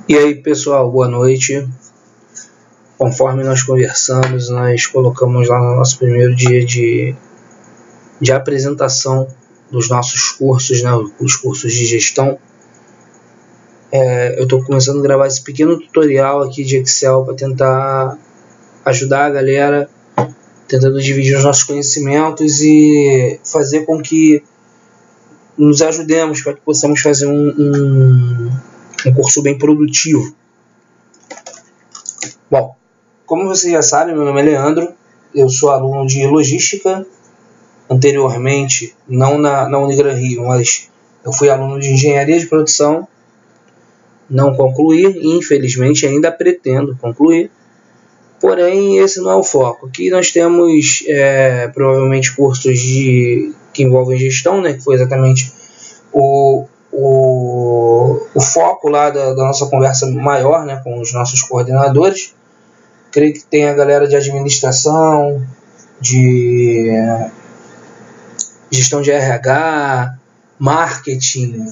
E aí, pessoal, boa noite. Conforme nós conversamos, nós colocamos lá no nosso primeiro dia de apresentação dos nossos cursos, né, os cursos de gestão. Eu estou começando a gravar esse pequeno tutorial aqui de Excel para tentar ajudar a galera, tentando dividir os nossos conhecimentos e fazer com que nos ajudemos para que possamos fazer um curso bem produtivo. Bom, como vocês já sabem, meu nome é Leandro, eu sou aluno de Logística, anteriormente, não na Unigran Rio, mas eu fui aluno de Engenharia de Produção, não concluí, e infelizmente ainda pretendo concluir, porém esse não é o foco. Aqui nós temos provavelmente cursos que envolvem gestão, né, que foi exatamente o foco lá da nossa conversa maior, né, com os nossos coordenadores. Creio que tem a galera de administração, de gestão de RH, marketing,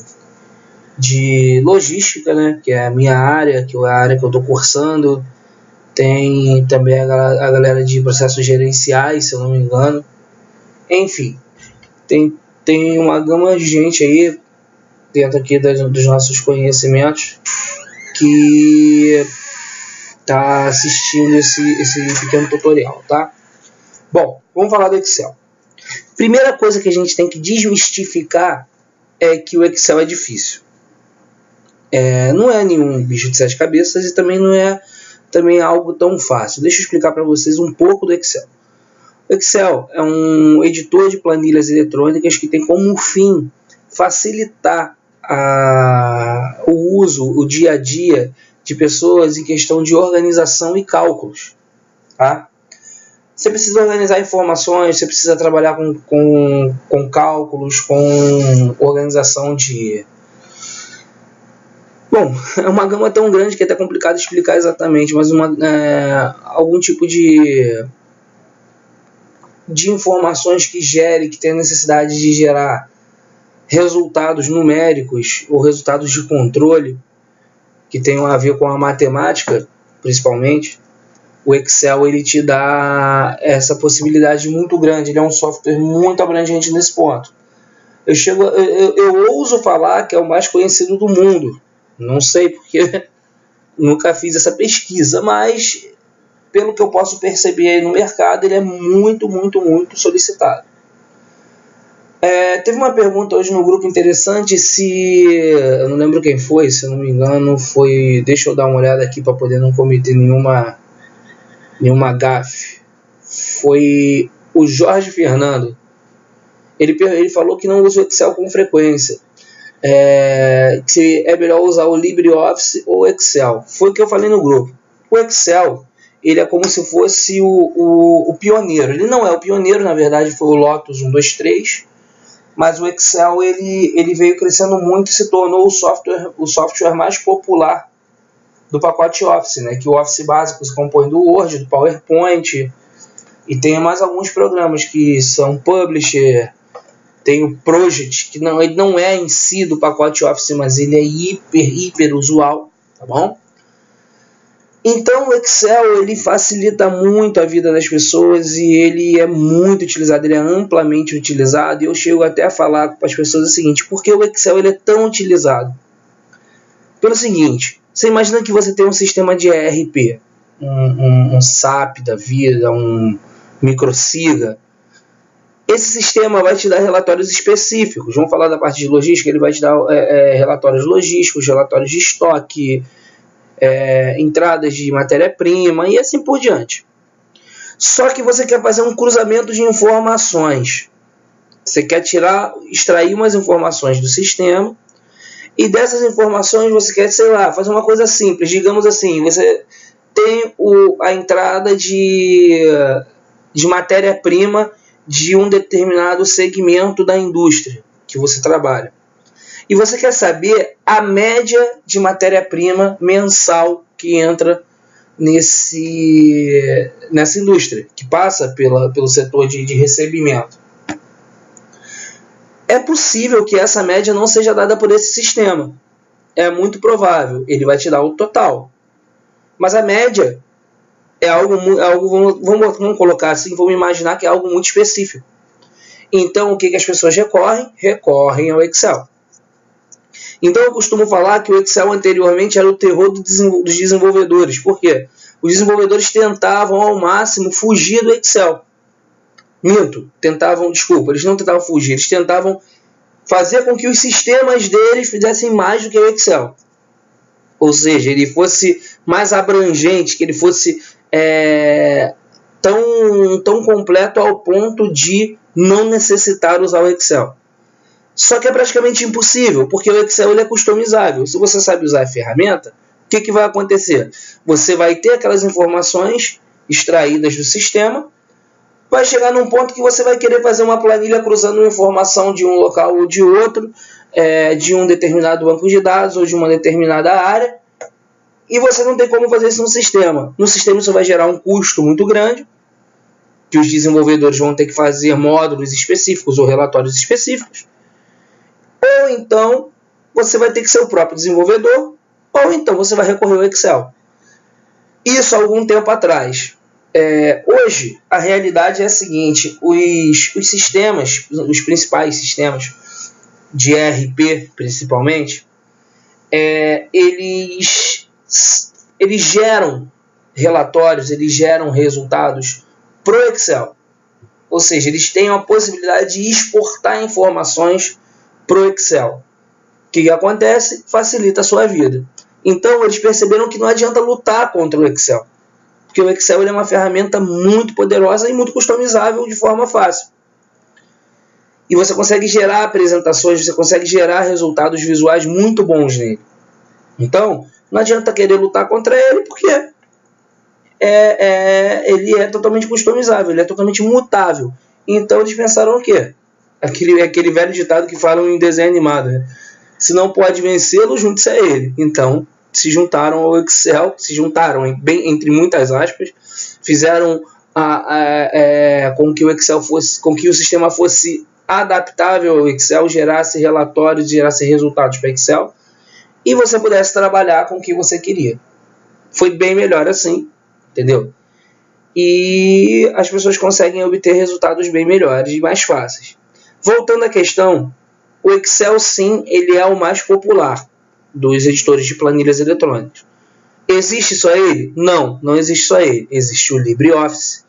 de logística, né, que é a minha área, que é a área que eu estou cursando. Tem também a galera de processos gerenciais, se eu não me engano. Enfim, tem uma gama de gente aí dentro aqui dos nossos conhecimentos que está assistindo esse pequeno tutorial, tá? Bom, vamos falar do Excel. Primeira coisa que a gente tem que desmistificar é que o Excel é difícil. Não é nenhum bicho de sete cabeças e também não é algo tão fácil. Deixa eu explicar para vocês um pouco do Excel. O Excel é um editor de planilhas eletrônicas que tem como fim facilitar o uso, o dia a dia de pessoas em questão de organização e cálculos. Tá? Você precisa organizar informações, você precisa trabalhar com cálculos, com organização de... Bom, é uma gama tão grande que é até complicado explicar exatamente, mas algum tipo de informações que tenha necessidade de gerar resultados numéricos ou resultados de controle que tenham a ver com a matemática, principalmente. O Excel ele te dá essa possibilidade muito grande. Ele é um software muito abrangente nesse ponto. Eu ouso falar que é o mais conhecido do mundo. Não sei porque nunca fiz essa pesquisa, mas pelo que eu posso perceber aí no mercado, ele é muito, muito, muito solicitado. Teve uma pergunta hoje no grupo interessante, eu não lembro quem foi, se eu não me engano, deixa eu dar uma olhada aqui para poder não cometer nenhuma gafe. Foi o Jorge Fernando. Ele falou que não usa o Excel com frequência. Que é melhor usar o LibreOffice ou o Excel. Foi o que eu falei no grupo. O Excel, ele é como se fosse o pioneiro. Ele não é o pioneiro, na verdade foi o Lotus 123, mas o Excel ele veio crescendo muito e se tornou o software mais popular do pacote Office, né? Que o Office básico se compõe do Word, do PowerPoint, e tem mais alguns programas que são Publisher. Tem o Project, que ele não é em si do pacote Office, mas ele é hiper usual, tá bom? Então o Excel ele facilita muito a vida das pessoas e ele é muito utilizado, ele é amplamente utilizado. E eu chego até a falar para as pessoas o seguinte: por que o Excel ele é tão utilizado? Pelo seguinte, você imagina que você tem um sistema de ERP, um SAP da vida, um Microsiga. Esse sistema vai te dar relatórios específicos. Vamos falar da parte de logística, ele vai te dar relatórios logísticos, relatórios de estoque, entradas de matéria-prima e assim por diante. Só que você quer fazer um cruzamento de informações. Você quer extrair umas informações do sistema e dessas informações você quer, fazer uma coisa simples. Digamos assim, você tem a entrada de matéria-prima de um determinado segmento da indústria que você trabalha. E você quer saber a média de matéria-prima mensal que entra nessa indústria, que passa pelo setor de recebimento. É possível que essa média não seja dada por esse sistema. é muito provável, ele vai te dar o total. Mas a média é algo vamos colocar assim, vamos imaginar que é algo muito específico. Então, o que as pessoas recorrem? Recorrem ao Excel. Então, eu costumo falar que o Excel anteriormente era o terror dos desenvolvedores. Por quê? Os desenvolvedores tentavam ao máximo fugir do Excel. Eles não tentavam fugir, eles tentavam fazer com que os sistemas deles fizessem mais do que o Excel. Ou seja, ele fosse mais abrangente, que ele fosse tão completo ao ponto de não necessitar usar o Excel. Só que é praticamente impossível, porque o Excel ele é customizável. Se você sabe usar a ferramenta, o que vai acontecer? Você vai ter aquelas informações extraídas do sistema, vai chegar num ponto que você vai querer fazer uma planilha cruzando uma informação de um local ou de outro, de um determinado banco de dados ou de uma determinada área, e você não tem como fazer isso no sistema. No sistema isso vai gerar um custo muito grande, que os desenvolvedores vão ter que fazer módulos específicos ou relatórios específicos, ou então você vai ter que ser o próprio desenvolvedor, ou então você vai recorrer ao Excel. Isso há algum tempo atrás. Hoje, a realidade é a seguinte, os sistemas, os principais sistemas de ERP, principalmente, eles geram relatórios, eles geram resultados para o Excel. Ou seja, eles têm a possibilidade de exportar informações para o Excel. O que acontece? Facilita a sua vida. Então, eles perceberam que não adianta lutar contra o Excel. Porque o Excel é uma ferramenta muito poderosa e muito customizável de forma fácil. E você consegue gerar apresentações, você consegue gerar resultados visuais muito bons nele. Então, não adianta querer lutar contra ele, porque ele é totalmente customizável, ele é totalmente mutável. Então, eles pensaram o quê? Aquele velho ditado que falam em desenho animado, né? Se não pode vencê-lo, junte-se a ele. Então, se juntaram ao Excel, bem entre muitas aspas, fizeram com que o Excel com que o sistema fosse adaptável ao Excel, gerasse relatórios, gerasse resultados para Excel, e você pudesse trabalhar com o que você queria. Foi bem melhor assim, entendeu? E as pessoas conseguem obter resultados bem melhores e mais fáceis. Voltando à questão, o Excel sim, ele é o mais popular dos editores de planilhas eletrônicas. Existe só ele? Não, não existe só ele. Existe o LibreOffice,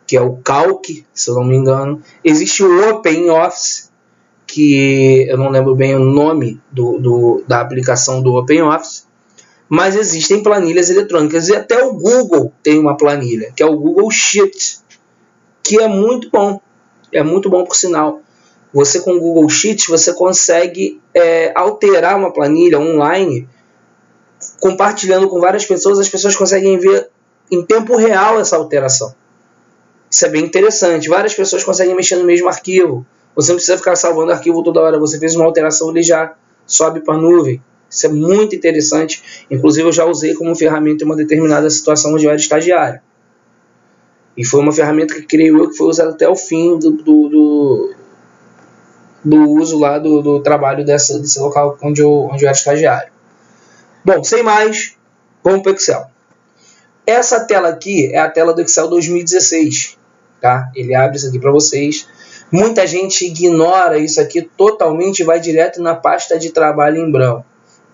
que é o Calc, se eu não me engano. Existe o OpenOffice, que eu não lembro bem o nome da aplicação do OpenOffice. Mas existem planilhas eletrônicas. E até o Google tem uma planilha, que é o Google Sheet, que é muito bom. É muito bom, por sinal. Você com o Google Sheets, você consegue alterar uma planilha online, compartilhando com várias pessoas, as pessoas conseguem ver em tempo real essa alteração. Isso é bem interessante. Várias pessoas conseguem mexer no mesmo arquivo. Você não precisa ficar salvando arquivo toda hora. Você fez uma alteração, ele já sobe para a nuvem. Isso é muito interessante. Inclusive, eu já usei como ferramenta em uma determinada situação onde eu era estagiário. E foi uma ferramenta que creio eu que foi usada até o fim do uso lá do trabalho desse local onde eu era estagiário. Bom, sem mais, vamos para o Excel. Essa tela aqui é a tela do Excel 2016. Tá? Ele abre isso aqui para vocês. Muita gente ignora isso aqui totalmente e vai direto na pasta de trabalho em branco.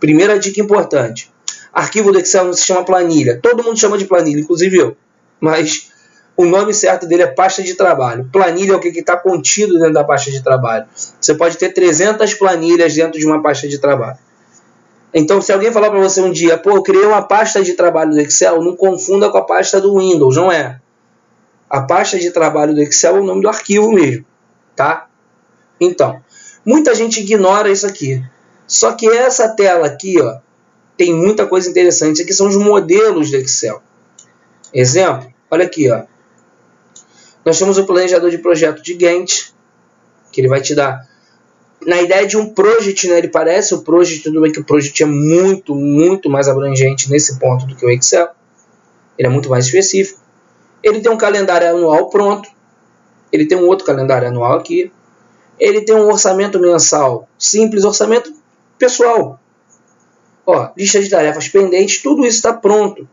Primeira dica importante. Arquivo do Excel não se chama planilha. Todo mundo chama de planilha, inclusive eu. Mas o nome certo dele é pasta de trabalho. Planilha é o que está contido dentro da pasta de trabalho. Você pode ter 300 planilhas dentro de uma pasta de trabalho. Então, se alguém falar para você um dia, eu criei uma pasta de trabalho do Excel, não confunda com a pasta do Windows, não é. A pasta de trabalho do Excel é o nome do arquivo mesmo, tá? Então, muita gente ignora isso aqui. Só que essa tela aqui, ó, tem muita coisa interessante. Isso aqui são os modelos do Excel. Exemplo, olha aqui, ó. Nós temos o planejador de projeto de Gantt, que ele vai te dar, na ideia de um project, né? Ele parece o project, tudo bem que o project é muito, muito mais abrangente nesse ponto do que o Excel. Ele é muito mais específico. Ele tem um calendário anual pronto. Ele tem um outro calendário anual aqui. Ele tem um orçamento mensal simples, orçamento pessoal. Ó, lista de tarefas pendentes, tudo isso está pronto.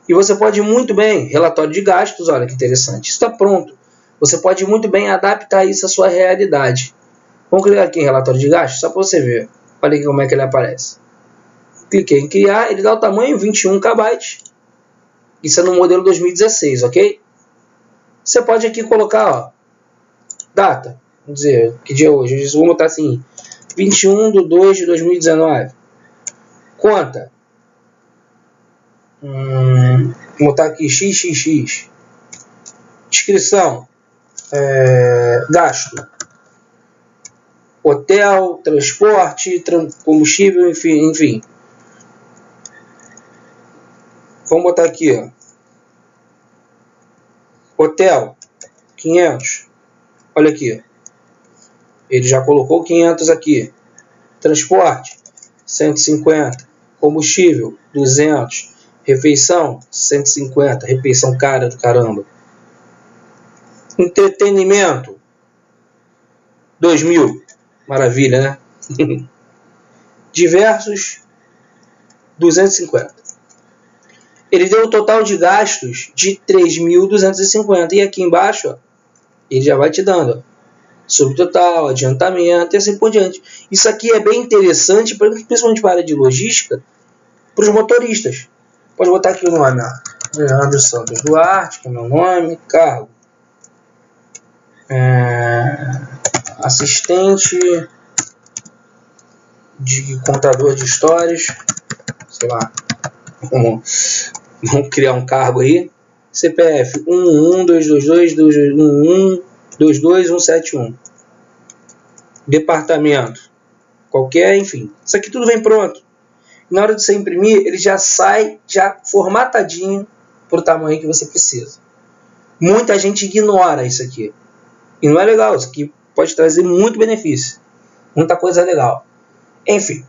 E você pode muito bem, relatório de gastos, olha que interessante, está pronto. Você pode muito bem adaptar isso à sua realidade. Vamos clicar aqui em relatório de gastos, só para você ver. Olha aqui como é que ele aparece. Cliquei em criar, ele dá o tamanho 21 KB. Isso é no modelo 2016, ok? Você pode aqui colocar, ó, data. Vamos dizer, que dia é hoje? Vamos botar assim, 21/2/2019. Conta. Vou botar aqui XXX. Descrição. Gasto. Hotel, transporte, combustível, enfim. Vamos botar aqui, ó. Hotel, 500. Olha aqui. Ele já colocou 500 aqui. Transporte, 150. Combustível, 200. Refeição, 150. Refeição cara do caramba. Entretenimento, 2.000. Maravilha, né? Diversos, 250. Ele deu um total de gastos de 3.250. E aqui embaixo, ó, ele já vai te dando, ó, subtotal, adiantamento e assim por diante. Isso aqui é bem interessante, principalmente para a área de logística, para os motoristas. Pode botar aqui o nome, ó, Leandro Santos Duarte, que é meu nome, cargo. Assistente de contador de histórias, sei lá, vamos criar um cargo aí. CPF 1122222112271. Departamento qualquer, enfim. Isso aqui tudo vem pronto. Na hora de você imprimir, ele já sai já formatadinho para o tamanho que você precisa. Muita gente ignora isso aqui. E não é legal. Isso aqui pode trazer muito benefício. Muita coisa legal. Enfim.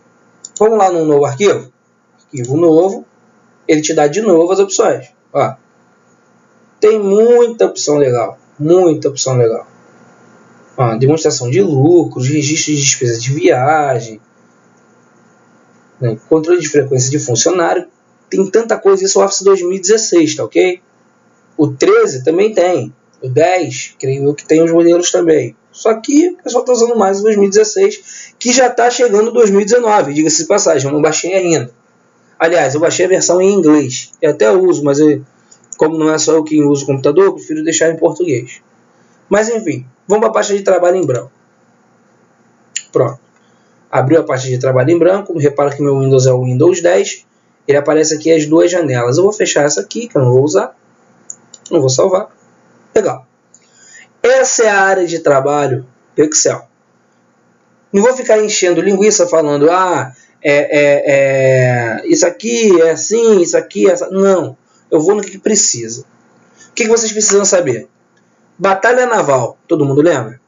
Vamos lá no novo arquivo. Arquivo novo. Ele te dá de novo as opções. Ó. Tem muita opção legal. Muita opção legal. Ó, demonstração de lucros, registro de despesas de viagem, né, controle de frequência de funcionário. Tem tanta coisa. Isso é o Office 2016, tá ok? O 13 também tem. O 10, creio eu que tem os modelos também. Só que o pessoal está usando mais o 2016, que já está chegando 2019. Diga-se de passagem, eu não baixei ainda. Aliás, eu baixei a versão em inglês. Eu até uso, mas como não é só eu que uso o computador, eu prefiro deixar em português. Mas enfim, vamos para a pasta de trabalho em branco. Pronto. Abriu a pasta de trabalho em branco. Repara que meu Windows é o Windows 10. Ele aparece aqui as duas janelas. Eu vou fechar essa aqui, que eu não vou usar. Não vou salvar. Legal. Essa é a área de trabalho do Excel. Não vou ficar enchendo linguiça falando, isso aqui é assim, isso aqui é assim. Não. Eu vou no que precisa. O que vocês precisam saber? Batalha naval. Todo mundo lembra?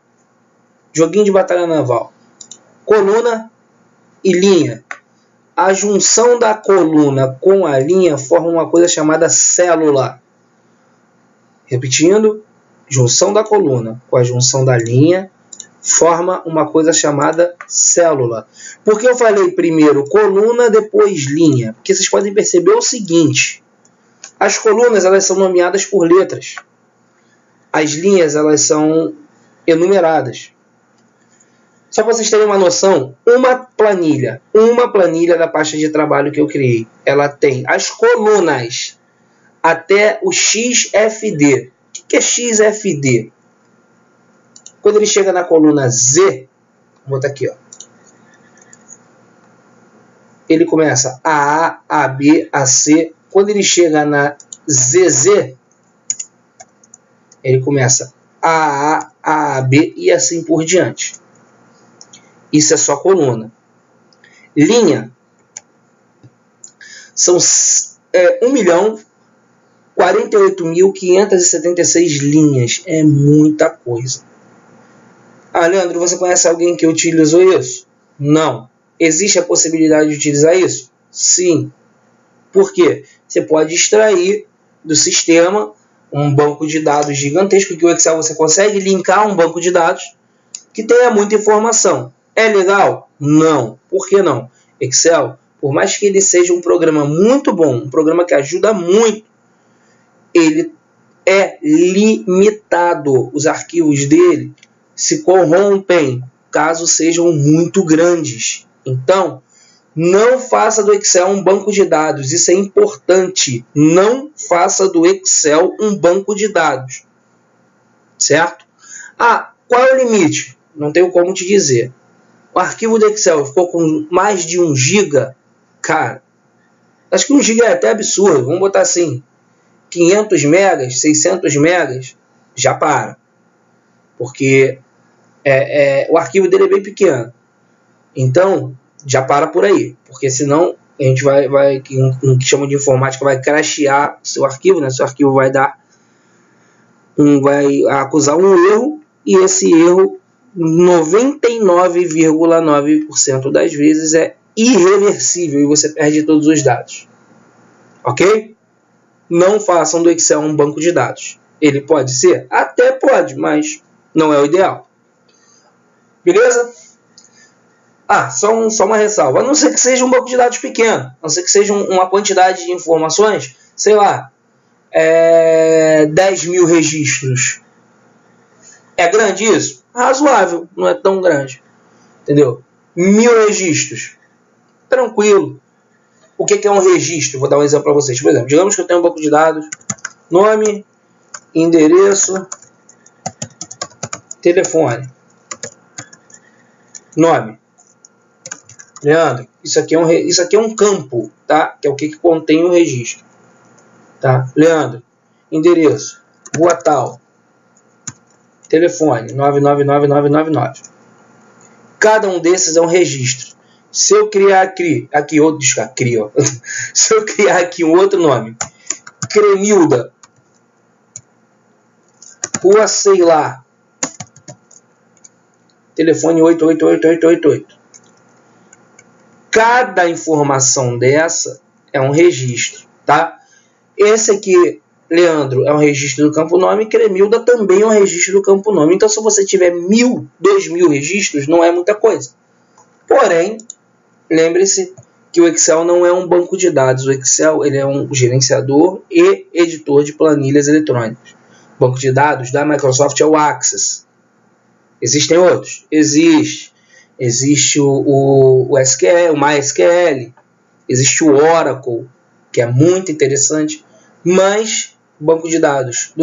Joguinho de batalha naval. Coluna e linha. A junção da coluna com a linha forma uma coisa chamada célula. Repetindo, junção da coluna com a junção da linha forma uma coisa chamada célula. Por que eu falei primeiro coluna, depois linha? Porque vocês podem perceber o seguinte: as colunas elas são nomeadas por letras. As linhas elas são enumeradas. Só para vocês terem uma noção, uma planilha da pasta de trabalho que eu criei, ela tem as colunas até o XFD. O que é XFD? Quando ele chega na coluna Z, vou botar aqui, ó. Ele começa A, A, B, A, C. Quando ele chega na ZZ, ele começa A, A, B e assim por diante. Isso é só coluna. Linha são 1.048.576 linhas. É muita coisa. Leandro, você conhece alguém que utilizou isso? Não. Existe a possibilidade de utilizar isso? Sim. Por quê? Você pode extrair do sistema um banco de dados gigantesco, que o Excel você consegue linkar um banco de dados que tenha muita informação. É legal? Não. Por que não? Excel por mais que ele seja um programa muito bom, um programa que ajuda muito, ele é limitado. Os arquivos dele se corrompem caso sejam muito grandes. Então, não faça do Excel um banco de dados. Isso é importante. Não faça do Excel um banco de dados. Certo? Ah, qual é o limite? Não tenho como te dizer. O arquivo do Excel ficou com mais de 1 GB. Cara, acho que 1 GB é até absurdo. Vamos botar assim, 500 megas, 600 megas, já para. Porque o arquivo dele é bem pequeno. Então, já para por aí. Porque senão, a gente vai que chama de informática, vai crashear o seu arquivo, né? Seu arquivo vai acusar um erro, e esse erro, 99,9% das vezes, é irreversível e você perde todos os dados. Ok? Não façam do Excel um banco de dados. Ele pode ser? Até pode, mas não é o ideal. Beleza? Só uma ressalva. A não ser que seja um banco de dados pequeno, a não ser que seja uma quantidade de informações, sei lá, 10 mil registros. É grande isso? Razoável, não é tão grande. Entendeu? 1000 registros. Tranquilo. O que é um registro? Vou dar um exemplo para vocês. Por exemplo, digamos que eu tenho um banco de dados, nome, endereço, telefone. Nome. Leandro, isso aqui é um campo, tá? Que é o que contém o registro. Tá? Leandro, endereço, rua tal, telefone, 999999. Cada um desses é um registro. Se eu criar aqui se eu criar aqui um outro nome, Cremilda, rua sei lá, telefone 888888. Cada informação dessa é um registro, tá? Esse aqui, Leandro, é um registro do campo nome, Cremilda também é um registro do campo nome. Então, se você tiver 1000, 2000 registros, não é muita coisa. Porém, lembre-se que o Excel não é um banco de dados. O Excel ele é um gerenciador e editor de planilhas eletrônicas. O banco de dados da Microsoft é o Access. Existem outros? Existe o SQL, o MySQL, existe o Oracle, que é muito interessante, mas o banco de dados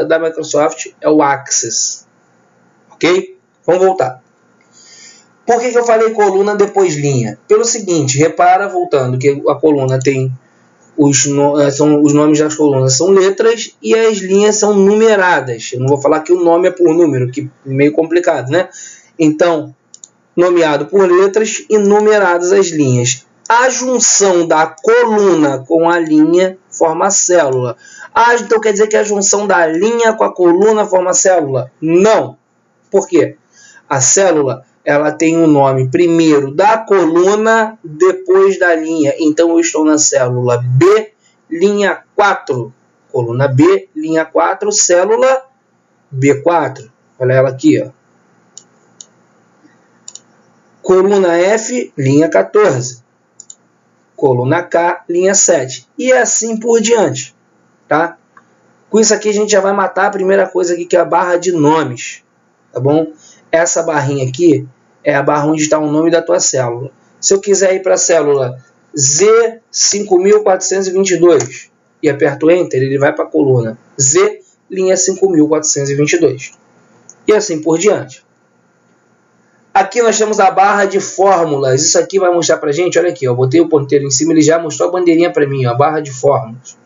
da Microsoft é o Access. Ok? Vamos voltar. Por que eu falei coluna depois linha? Pelo seguinte, repara, voltando, que a coluna tem os nomes das colunas são letras e as linhas são numeradas. Eu não vou falar que o nome é por número, que é meio complicado, né? Então, nomeado por letras e numeradas as linhas. A junção da coluna com a linha forma a célula. Então quer dizer que a junção da linha com a coluna forma a célula? Não. Por quê? A célula ela tem o nome primeiro da coluna, depois da linha. Então eu estou na célula B, linha 4. Coluna B, linha 4, célula B4. Olha ela aqui, ó. Coluna F, linha 14. Coluna K, linha 7. E assim por diante. Tá? Com isso aqui a gente já vai matar a primeira coisa aqui, que é a barra de nomes. Tá bom? Essa barrinha aqui é a barra onde está o nome da tua célula. Se eu quiser ir para a célula Z5422 e aperto Enter, ele vai para a coluna Z, linha 5422. E assim por diante. Aqui nós temos a barra de fórmulas. Isso aqui vai mostrar para a gente, olha aqui, eu botei o ponteiro em cima, ele já mostrou a bandeirinha para mim, ó, a barra de fórmulas.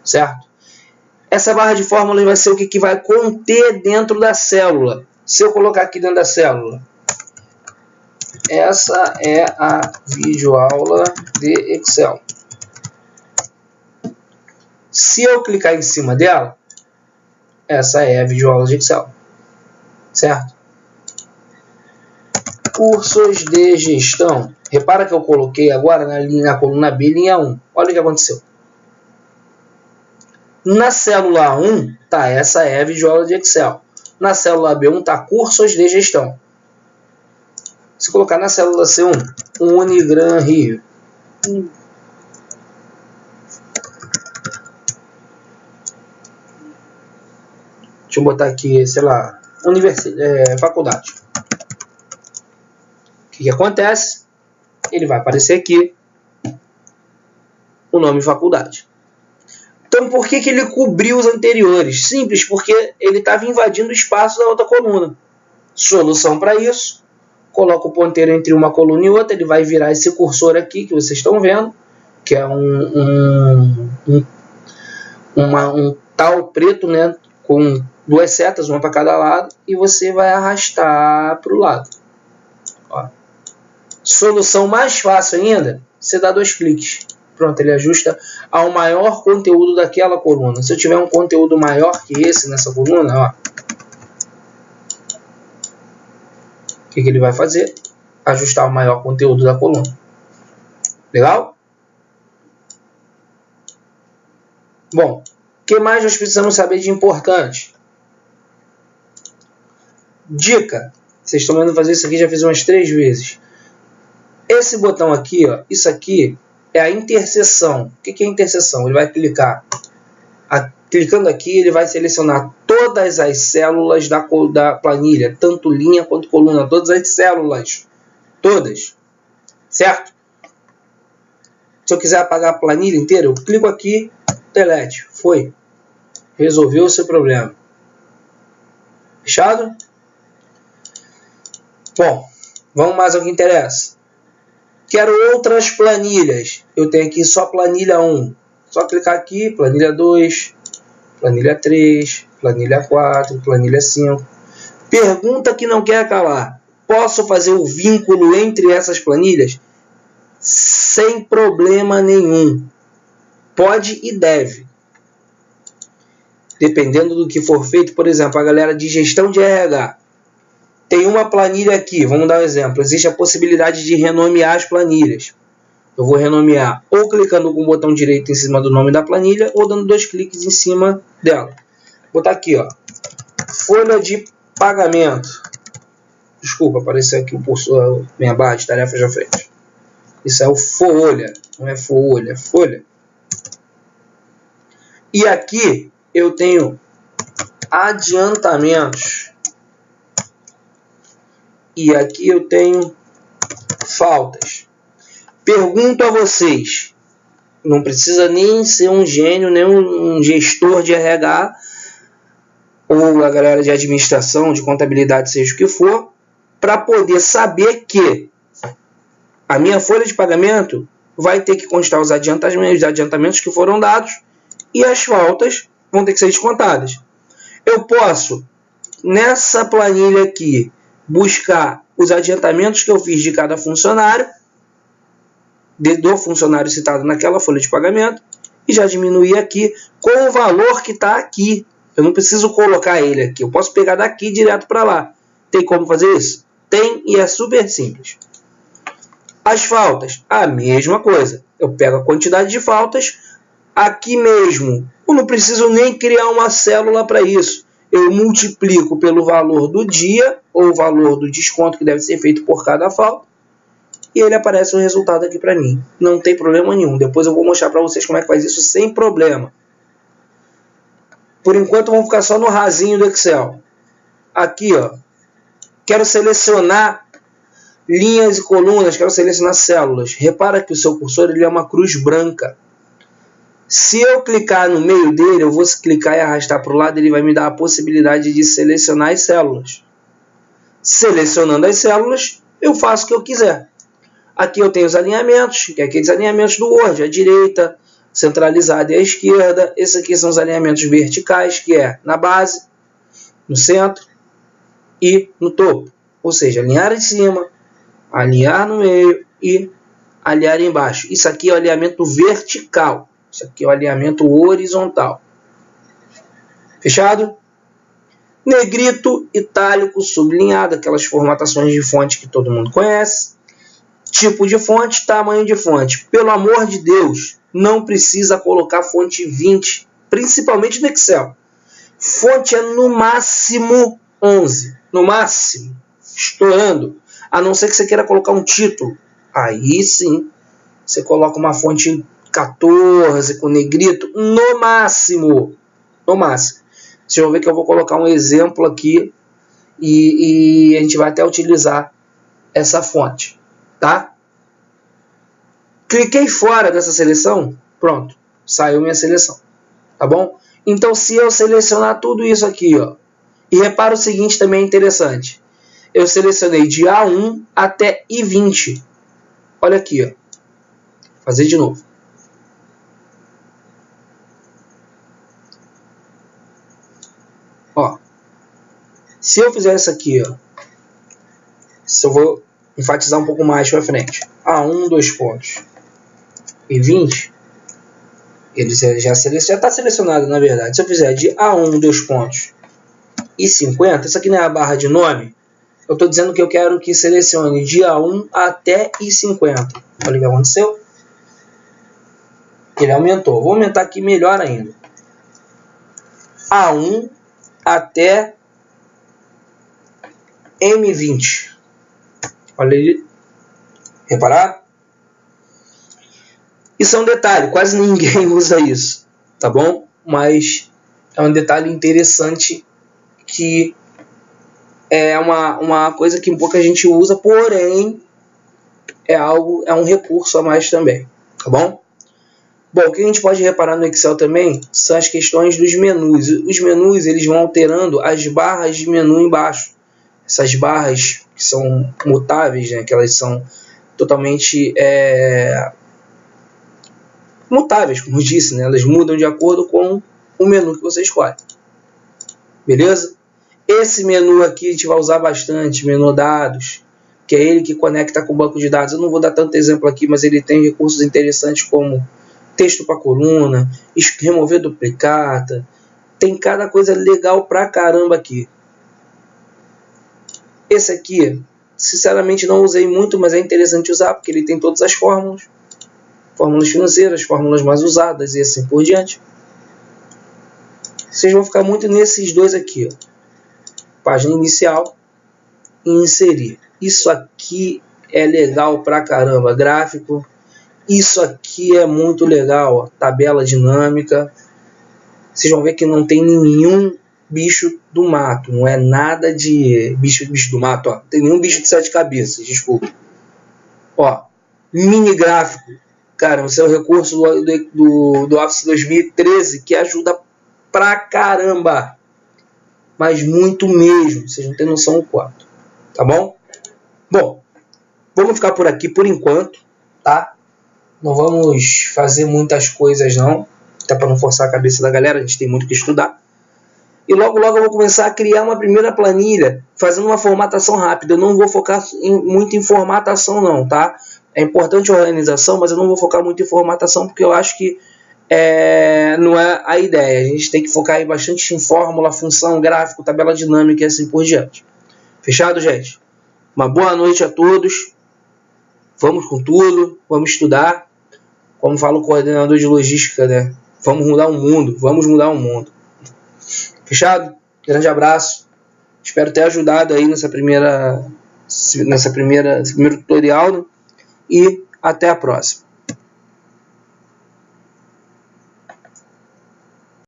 Certo? Essa barra de fórmulas vai ser o que vai conter dentro da célula. Se eu colocar aqui dentro da célula, essa é a videoaula de Excel. Se eu clicar em cima dela, essa é a videoaula de Excel. Certo? Cursos de gestão. Repara que eu coloquei agora na coluna B, linha 1. Olha o que aconteceu. Na célula 1, tá, essa é a videoaula de Excel. Na célula B1 tá cursos de gestão. Se colocar na célula C1, Unigran Rio. Deixa eu botar aqui, sei lá, faculdade. O que acontece? Ele vai aparecer aqui o nome faculdade. Então, por que ele cobriu os anteriores? Simples, porque ele estava invadindo o espaço da outra coluna. Solução para isso: coloca o ponteiro entre uma coluna e outra, ele vai virar esse cursor aqui que vocês estão vendo, que é um tal preto, né, com duas setas, uma para cada lado, e você vai arrastar para o lado. Ó. Solução mais fácil ainda, você dá 2 cliques. Pronto, ele ajusta ao maior conteúdo daquela coluna. Se eu tiver um conteúdo maior que esse nessa coluna, ó, o que ele vai fazer? Ajustar o maior conteúdo da coluna. Legal? Bom, o que mais nós precisamos saber de importante? Dica. Vocês estão vendo fazer isso aqui, já fiz umas 3 vezes. Esse botão aqui, ó, isso aqui é a interseção. O que é interseção? Ele vai clicar. Clicando aqui, ele vai selecionar todas as células da planilha, tanto linha quanto coluna, todas as células. Todas. Certo? Se eu quiser apagar a planilha inteira, eu clico aqui, delete. Foi. Resolveu o seu problema. Fechado? Bom, vamos mais ao que interessa. Quero outras planilhas. Eu tenho aqui só planilha 1. Só clicar aqui, planilha 2, planilha 3, planilha 4, planilha 5. Pergunta que não quer calar. Posso fazer o vínculo entre essas planilhas? Sem problema nenhum. Pode e deve. Dependendo do que for feito, por exemplo, a galera de gestão de RH. Tem uma planilha aqui, vamos dar um exemplo. Existe a possibilidade de renomear as planilhas. Eu vou renomear ou clicando com o botão direito em cima do nome da planilha ou dando 2 cliques em cima dela. Vou botar aqui, ó, folha de pagamento. Desculpa, apareceu aqui minha barra de tarefas à frente. Isso é o folha, não é folha, é folha. E aqui eu tenho adiantamentos. E aqui eu tenho faltas. Pergunto a vocês, não precisa nem ser um gênio, nem um gestor de RH, ou a galera de administração, de contabilidade, seja o que for, para poder saber que a minha folha de pagamento vai ter que constar os adiantamentos que foram dados e as faltas vão ter que ser descontadas. Eu posso, nessa planilha aqui, buscar os adiantamentos que eu fiz de cada funcionário, do funcionário citado naquela folha de pagamento, e já diminuir aqui com o valor que está aqui. Eu não preciso colocar ele aqui, eu posso pegar daqui direto para lá. Tem como fazer isso? Tem, e é super simples. As faltas, a mesma coisa. Eu pego a quantidade de faltas aqui mesmo. Eu não preciso nem criar uma célula para isso. Eu multiplico pelo valor do dia, ou o valor do desconto que deve ser feito por cada falta, e ele aparece o resultado aqui para mim. Não tem problema nenhum. Depois eu vou mostrar para vocês como é que faz isso sem problema. Por enquanto vamos ficar só no rasinho do Excel. Aqui, ó, quero selecionar linhas e colunas, quero selecionar células. Repara que o seu cursor ele é uma cruz branca. Se eu clicar no meio dele, eu vou clicar e arrastar para o lado, ele vai me dar a possibilidade de selecionar as células. Selecionando as células, eu faço o que eu quiser. Aqui eu tenho os alinhamentos, que é aqueles alinhamentos do Word, à direita, centralizado e à esquerda. Esses aqui são os alinhamentos verticais, que é na base, no centro e no topo. Ou seja, alinhar em cima, alinhar no meio e alinhar embaixo. Isso aqui é o alinhamento vertical. Isso aqui é o alinhamento horizontal. Fechado? Negrito, itálico, sublinhado, aquelas formatações de fonte que todo mundo conhece. Tipo de fonte, tamanho de fonte. Pelo amor de Deus, não precisa colocar fonte 20, principalmente no Excel. Fonte é no máximo 11. No máximo. Estourando. A não ser que você queira colocar um título. Aí sim, você coloca uma fonte 14 com negrito, no máximo. No máximo. Vocês vão ver que eu vou colocar um exemplo aqui e a gente vai até utilizar essa fonte, tá? Cliquei fora dessa seleção, pronto, saiu minha seleção, tá bom? Então, se eu selecionar tudo isso aqui, ó, e repara o seguinte também é interessante, eu selecionei de A1 até I20, olha aqui, ó, vou fazer de novo. Ó, se eu fizer isso aqui, ó, se eu vou enfatizar um pouco mais para frente, A1, 2 pontos, e 20, ele já está selecionado, na verdade. Se eu fizer de A1, 2 pontos, e 50, isso aqui não é a barra de nome, eu estou dizendo que eu quero que selecione de A1 até I50. Olha o que aconteceu. Ele aumentou. Vou aumentar aqui melhor ainda. A1 até M20. Olha aí. Reparar? Isso é um detalhe, quase ninguém usa isso, tá bom? Mas é um detalhe interessante que é uma coisa que pouca gente usa, porém é um recurso a mais também, tá bom? Bom, o que a gente pode reparar no Excel também são as questões dos menus. Os menus eles vão alterando as barras de menu embaixo. Essas barras que são mutáveis, né, que elas são totalmente mutáveis, como eu disse, né? Elas mudam de acordo com o menu que você escolhe. Beleza? Esse menu aqui a gente vai usar bastante, menu dados, que é ele que conecta com o banco de dados. Eu não vou dar tanto exemplo aqui, mas ele tem recursos interessantes como texto para coluna, remover duplicata, tem cada coisa legal pra caramba aqui. Esse aqui, sinceramente não usei muito, mas é interessante usar, porque ele tem todas as fórmulas. Fórmulas financeiras, fórmulas mais usadas e assim por diante. Vocês vão ficar muito nesses dois aqui, ó. Página inicial e inserir. Isso aqui é legal pra caramba. Gráfico. Isso aqui é muito legal, ó. Tabela dinâmica. Vocês vão ver que não tem nenhum bicho do mato. Não é nada de bicho do mato, ó. Não tem nenhum bicho de 7 cabeças, desculpa. Ó, mini gráfico. Cara, esse é o recurso do Office 2013 que ajuda pra caramba. Mas muito mesmo. Vocês não têm noção o quanto. Tá bom? Bom, vamos ficar por aqui por enquanto, tá? Não vamos fazer muitas coisas não. Até para não forçar a cabeça da galera. A gente tem muito que estudar. E logo eu vou começar a criar uma primeira planilha fazendo uma formatação rápida. Eu não vou focar muito em formatação não, tá? É importante a organização, mas eu não vou focar muito em formatação porque eu acho que não é a ideia. A gente tem que focar bastante em fórmula, função, gráfico, tabela dinâmica e assim por diante. Fechado, gente? Uma boa noite a todos. Vamos com tudo, vamos estudar. Como fala o coordenador de logística, né? Vamos mudar o mundo, vamos mudar o mundo. Fechado? Grande abraço. Espero ter ajudado aí nesse primeiro tutorial, né? E até a próxima.